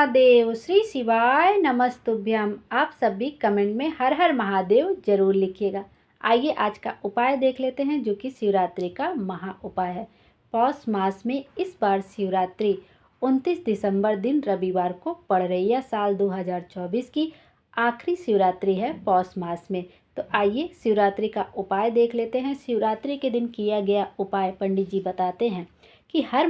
महादेव। श्री शिवाय नमस्तुभ्यम। आप सभी कमेंट में हर हर महादेव जरूर लिखिएगा। आइए आज का उपाय देख लेते हैं, जो कि शिवरात्रि का महा उपाय है। पौष मास में इस बार शिवरात्रि 29 दिसंबर दिन रविवार को पड़ रही है। साल 2024 की आखिरी शिवरात्रि है पौष मास में। तो आइए शिवरात्रि का उपाय देख लेते हैं। शिवरात्रि के दिन किया गया उपाय पंडित जी बताते हैं कि हर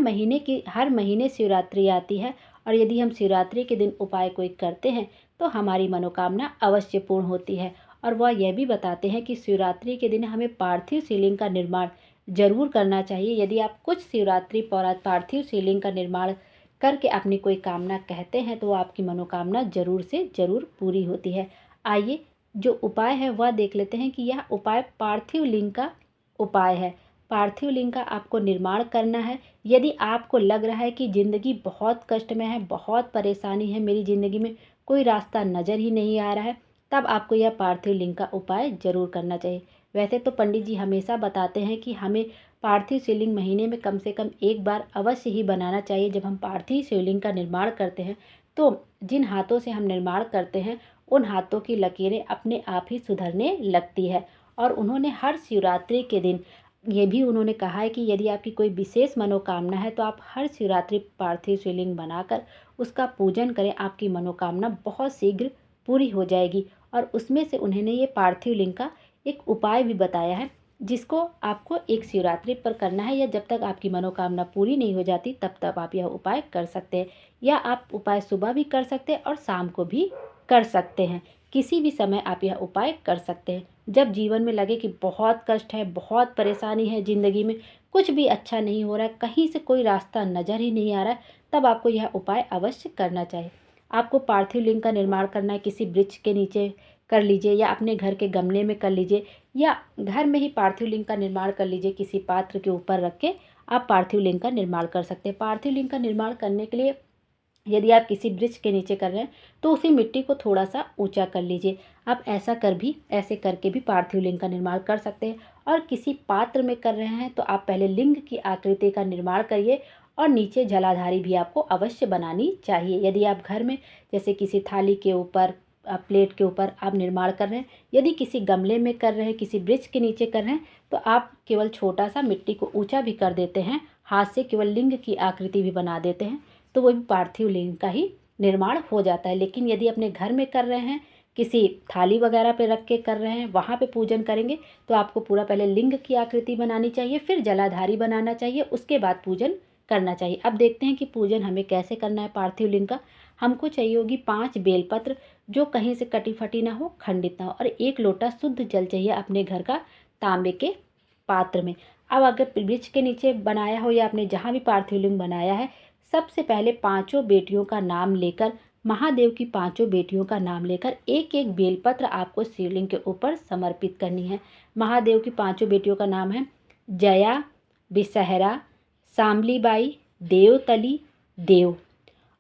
महीने शिवरात्रि आती है, और यदि हम शिवरात्रि के दिन उपाय कोई करते हैं तो हमारी मनोकामना अवश्य पूर्ण होती है। और वह यह भी बताते हैं कि शिवरात्रि के दिन हमें पार्थिव शिवलिंग का निर्माण जरूर करना चाहिए। यदि आप कुछ शिवरात्रि पार्थिव शिवलिंग का निर्माण करके अपनी कोई कामना कहते हैं तो आपकी मनोकामना जरूर से जरूर पूरी होती है। आइए जो उपाय है वह देख लेते हैं कि यह उपाय पार्थिव लिंग का उपाय है। पार्थिव लिंग का आपको निर्माण करना है। यदि आपको लग रहा है कि ज़िंदगी बहुत कष्ट में है, बहुत परेशानी है, मेरी ज़िंदगी में कोई रास्ता नज़र ही नहीं आ रहा है, तब आपको यह पार्थिव लिंग का उपाय जरूर करना चाहिए। वैसे तो पंडित जी हमेशा बताते हैं कि हमें पार्थिव शिवलिंग महीने में कम से कम एक बार अवश्य ही बनाना चाहिए। जब हम पार्थिव शिवलिंग का निर्माण करते हैं तो जिन हाथों से हम निर्माण करते हैं उन हाथों की लकीरें अपने आप ही सुधरने लगती है। और उन्होंने हर शिवरात्रि के दिन ये भी उन्होंने कहा है कि यदि आपकी कोई विशेष मनोकामना है तो आप हर शिवरात्रि पार्थिव शिवलिंग बनाकर उसका पूजन करें, आपकी मनोकामना बहुत शीघ्र पूरी हो जाएगी। और उसमें से उन्होंने ये पार्थिव लिंग का एक उपाय भी बताया है, जिसको आपको एक शिवरात्रि पर करना है, या जब तक आपकी मनोकामना पूरी नहीं हो जाती तब तक आप यह उपाय कर सकते हैं। या आप उपाय सुबह भी कर सकते हैं और शाम को भी कर सकते हैं। किसी भी समय आप यह उपाय कर सकते हैं। जब जीवन में लगे कि बहुत कष्ट है, बहुत परेशानी है, ज़िंदगी में कुछ भी अच्छा नहीं हो रहा है, कहीं से कोई रास्ता नज़र ही नहीं आ रहा है, तब आपको यह उपाय अवश्य करना चाहिए। आपको पार्थिव लिंग का निर्माण करना है, किसी वृक्ष के नीचे कर लीजिए, या अपने घर के गमले में कर लीजिए, या घर में ही पार्थिव लिंग का निर्माण कर लीजिए। किसी पात्र के ऊपर रख के आप पार्थिव लिंग का निर्माण कर सकते हैं। पार्थिव लिंग का निर्माण करने के लिए यदि आप किसी वृक्ष के नीचे कर रहे हैं तो उसी मिट्टी को थोड़ा सा ऊंचा कर लीजिए। आप ऐसे करके भी पार्थिव लिंग का निर्माण कर सकते हैं। और किसी पात्र में कर रहे हैं तो आप पहले लिंग की आकृति का निर्माण करिए, और नीचे जलाधारी भी आपको अवश्य बनानी चाहिए। यदि आप घर में जैसे किसी थाली के ऊपर, प्लेट के ऊपर आप निर्माण कर रहे हैं, यदि किसी गमले में कर रहे हैं, किसी वृक्ष के नीचे कर रहे हैं, तो आप केवल छोटा सा मिट्टी को ऊंचा भी कर देते हैं, हाथ से केवल लिंग की आकृति भी बना देते हैं, तो वो भी पार्थिव लिंग का ही निर्माण हो जाता है। लेकिन यदि अपने घर में कर रहे हैं, किसी थाली वगैरह पे रख के कर रहे हैं, वहाँ पे पूजन करेंगे, तो आपको पूरा पहले लिंग की आकृति बनानी चाहिए, फिर जलाधारी बनाना चाहिए, उसके बाद पूजन करना चाहिए। अब देखते हैं कि पूजन हमें कैसे करना है पार्थिव लिंग का। हमको चाहिए होगी 5 बेलपत्र, जो कहीं से कटी फटी ना हो, खंडित ना हो, और 1 लोटा शुद्ध जल चाहिए अपने घर का तांबे के पात्र में। अब अगर वृक्ष के नीचे बनाया हो या आपने जहाँ भी पार्थिव लिंग बनाया है, सबसे पहले 5 बेटियों का नाम लेकर, महादेव की 5 बेटियों का नाम लेकर एक एक बेलपत्र आपको शिवलिंग के ऊपर समर्पित करनी है। महादेव की 5 बेटियों का नाम है जया, विषहरा, शामलीबाई, देवतली, देव।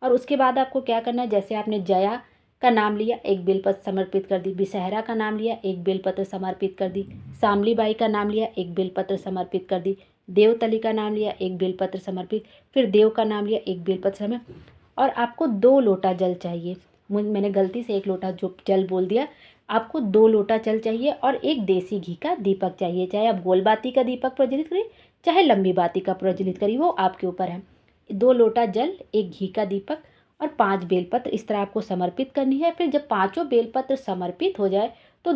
और उसके बाद आपको क्या करना है, जैसे आपने जया का नाम लिया, एक बेलपत्र समर्पित कर दी, विषहरा का नाम लिया, एक बेलपत्र समर्पित कर दी, शामलीबाई का नाम लिया, एक बेलपत्र समर्पित कर दी, देवतली का नाम लिया, एक बेलपत्र समर्पित, फिर देव का नाम लिया, एक बेलपत्र समर्पित। और आपको 2 लोटा जल चाहिए। मैंने गलती से 1 लोटा जो जल बोल दिया, आपको 2 लोटा जल चाहिए, और एक देसी घी का दीपक चाहिए। चाहे आप गोल बाती का दीपक प्रज्वलित करिए, चाहे लंबी बाती का प्रज्वलित करिए, वो आपके ऊपर है। 2 लोटा जल, एक घी का दीपक और 5 बेलपत्र इस तरह आपको समर्पित करनी है। फिर जब 5 बेलपत्र समर्पित हो जाए तो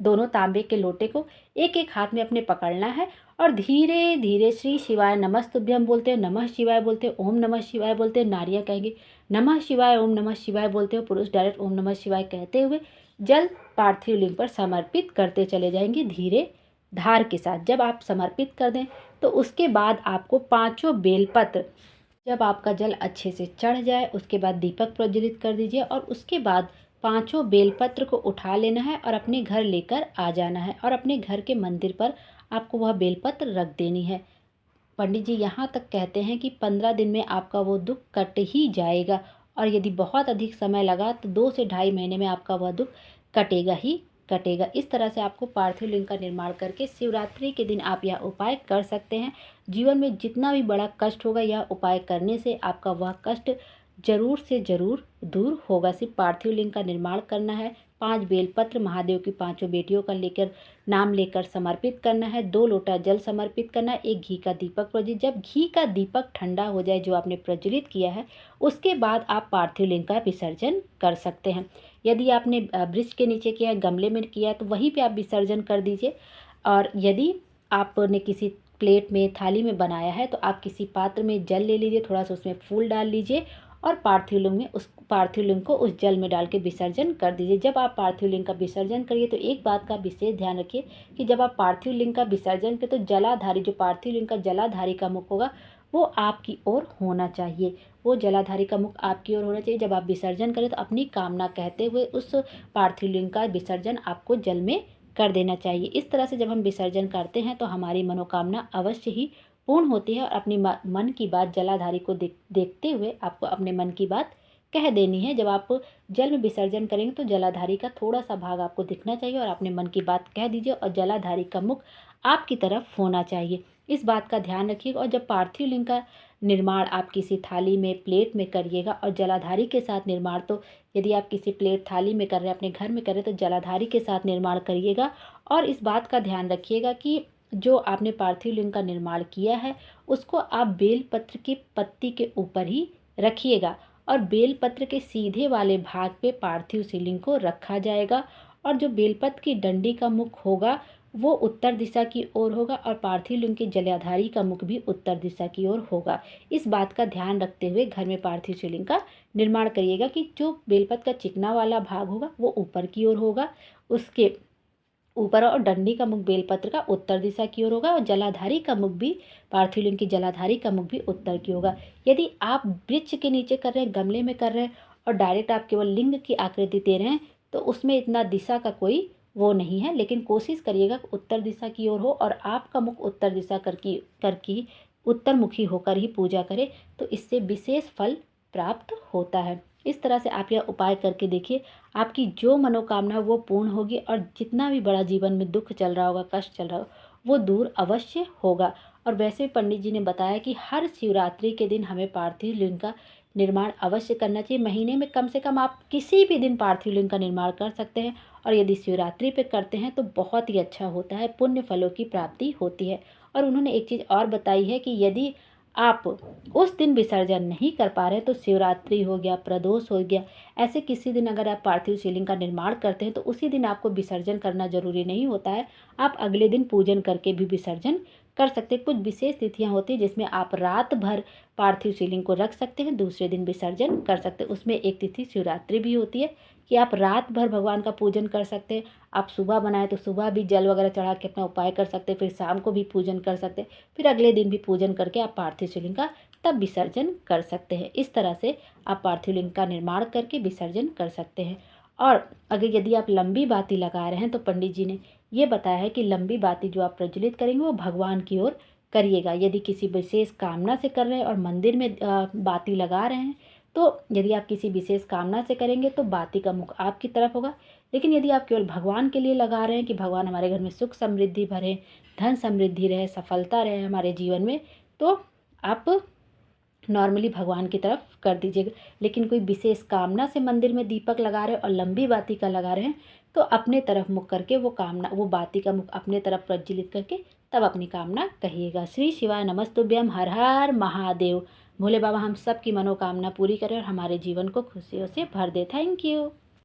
दोनों तांबे के लोटे को एक एक हाथ में अपने पकड़ना है, और धीरे धीरे श्री शिवाय नमस्तुभ्यम बोलते हैं, नमः शिवाय बोलते हैं, ओम नमः शिवाय बोलते हैं, नारियां कहेंगे नमः शिवाय, ओम नमः शिवाय बोलते हो, पुरुष डायरेक्ट ओम नमः शिवाय कहते हुए जल पार्थिव लिंग पर समर्पित करते चले जाएंगे धीरे धार के साथ। जब आप समर्पित कर दें तो उसके बाद आपको 5 बेलपत्र, जब आपका जल अच्छे से चढ़ जाए उसके बाद दीपक प्रज्वलित कर दीजिए, और उसके बाद 5 बेलपत्र को उठा लेना है और अपने घर लेकर आ जाना है, और अपने घर के मंदिर पर आपको वह बेलपत्र रख देनी है। पंडित जी यहाँ तक कहते हैं कि 15 दिन में आपका वो दुख कट ही जाएगा, और यदि बहुत अधिक समय लगा तो 2 से ढाई महीने में आपका वह दुख कटेगा ही कटेगा। इस तरह से आपको पार्थिव लिंग का निर्माण करके शिवरात्रि के दिन आप यह उपाय कर सकते हैं। जीवन में जितना भी बड़ा कष्ट होगा, यह उपाय करने से आपका वह कष्ट जरूर से ज़रूर दूर होगा। सिर्फ पार्थिव लिंग का निर्माण करना है, 5 बेलपत्र महादेव की 5 बेटियों का लेकर नाम लेकर समर्पित करना है, 2 लोटा जल समर्पित करना है, 1 घी का दीपक प्रज्वलित। जब घी का दीपक ठंडा हो जाए जो आपने प्रज्वलित किया है, उसके बाद आप पार्थिव लिंग का विसर्जन कर सकते हैं। यदि आपने वृक्ष के नीचे किया है, गमले में किया है, तो वहीं पे आप विसर्जन कर दीजिए। और यदि आपने किसी प्लेट में, थाली में बनाया है, तो आप किसी पात्र में जल ले लीजिए, थोड़ा सा उसमें फूल डाल लीजिए और पार्थिव लिंग को उस जल में डाल के विसर्जन कर दीजिए। जब आप पार्थिव लिंग का विसर्जन करिए तो एक बात का विशेष ध्यान रखिए कि जब आप पार्थिव लिंग का विसर्जन करें तो जलाधारी, जो पार्थिव लिंग का जलाधारी का मुख होगा वो आपकी ओर होना चाहिए। वो जलाधारी का मुख आपकी ओर होना चाहिए। जब आप विसर्जन करें तो अपनी कामना कहते हुए उस पार्थिव लिंग का विसर्जन आपको जल में कर देना चाहिए। इस तरह से जब हम विसर्जन करते हैं तो हमारी मनोकामना अवश्य ही पूर्ण होती है। और अपनी मन की बात जलाधारी को देखते हुए आपको अपने मन की बात कह देनी है। जब आप जल में विसर्जन करेंगे तो जलाधारी का थोड़ा सा भाग आपको दिखना चाहिए और अपने मन की बात कह दीजिए और जलाधारी का मुख आपकी तरफ होना चाहिए। इस बात का ध्यान रखिएगा। और जब पार्थिव लिंग का निर्माण आप किसी थाली में, प्लेट में करिएगा और जलाधारी के साथ निर्माण, तो यदि आप किसी प्लेट, थाली में कर रहे हैं, अपने घर में कर रहे हैं, तो जलाधारी के साथ निर्माण करिएगा। और इस बात का ध्यान रखिएगा कि जो आपने पार्थिव लिंग का निर्माण किया है उसको आप बेलपत्र की पत्ती के ऊपर ही रखिएगा और बेलपत्र के सीधे वाले भाग पे पार्थिव शिवलिंग को रखा जाएगा। और जो बेलपत्र की डंडी का मुख होगा वो उत्तर दिशा की ओर होगा और पार्थिव लिंग के जलाधारी का मुख भी उत्तर दिशा की ओर होगा। इस बात का ध्यान रखते हुए घर में पार्थिव शिवलिंग का निर्माण करिएगा कि जो बेलपत्र का चिकना वाला भाग होगा वो ऊपर की ओर होगा, उसके ऊपर, और डंडी का मुख बेलपत्र का उत्तर दिशा की ओर होगा और जलाधारी का मुख भी, पार्थिव लिंग की जलाधारी का मुख भी उत्तर की होगा। यदि आप वृक्ष के नीचे कर रहे हैं, गमले में कर रहे हैं और डायरेक्ट आप केवल लिंग की आकृति दे रहे हैं तो उसमें इतना दिशा का कोई वो नहीं है। लेकिन कोशिश करिएगा कि उत्तर दिशा की ओर हो और आपका मुख उत्तर दिशा करके उत्तरमुखी होकर ही पूजा करें, तो इससे विशेष फल प्राप्त होता है। इस तरह से आप यह उपाय करके देखिए, आपकी जो मनोकामना है वो पूर्ण होगी और जितना भी बड़ा जीवन में दुख चल रहा होगा, कष्ट चल रहा होगा, वो दूर अवश्य होगा। और वैसे पंडित जी ने बताया कि हर शिवरात्रि के दिन हमें पार्थिव लिंग का निर्माण अवश्य करना चाहिए। महीने में कम से कम आप किसी भी दिन पार्थिव लिंग का निर्माण कर सकते हैं और यदि शिवरात्रि पे करते हैं तो बहुत ही अच्छा होता है, पुण्य फलों की प्राप्ति होती है। और उन्होंने एक चीज़ और बताई है कि यदि आप उस दिन विसर्जन नहीं कर पा रहे तो शिवरात्रि हो गया, प्रदोष हो गया, ऐसे किसी दिन अगर आप पार्थिव शिवलिंग का निर्माण करते हैं तो उसी दिन आपको विसर्जन करना जरूरी नहीं होता है। आप अगले दिन पूजन करके भी विसर्जन कर सकते हैं। कुछ विशेष तिथियां होती हैं जिसमें आप रात भर पार्थिव शिवलिंग को रख सकते हैं, दूसरे दिन विसर्जन कर सकते हैं। उसमें एक तिथि शिवरात्रि भी होती है कि आप रात भर भगवान का पूजन कर सकते हैं। आप सुबह बनाए तो सुबह भी जल वगैरह चढ़ा के अपना उपाय कर सकते हैं, फिर शाम को भी पूजन कर सकते हैं, फिर अगले दिन भी पूजन करके आप पार्थिव शिवलिंग का तब विसर्जन कर सकते हैं। इस तरह से आप पार्थिव लिंग का निर्माण करके विसर्जन कर सकते हैं। और अगर यदि आप लंबी बाती लगा रहे हैं तो पंडित जी ने ये बताया है कि लंबी बाती जो आप प्रज्वलित करेंगे वो भगवान की ओर करिएगा। यदि किसी विशेष कामना से कर रहे हैं और मंदिर में बाती लगा रहे हैं तो यदि आप किसी विशेष कामना से करेंगे तो बाती का मुख आपकी तरफ होगा। लेकिन यदि आप केवल भगवान के लिए लगा रहे हैं कि भगवान हमारे घर में सुख समृद्धि भरे, धन समृद्धि रहे, सफलता रहे हमारे जीवन में, तो आप नॉर्मली भगवान की तरफ कर दीजिएगा। लेकिन कोई विशेष कामना से मंदिर में दीपक लगा रहे हैं और लंबी बाती का लगा रहे हैं तो अपने तरफ मुख करके वो बाती का मुख अपने तरफ प्रज्वलित करके तब अपनी कामना कहिएगा। श्री शिवाय नमस्तुभ्यम, हर हर महादेव। भोले बाबा हम सब की मनोकामना पूरी करें और हमारे जीवन को खुशियों से भर दे। Thank you.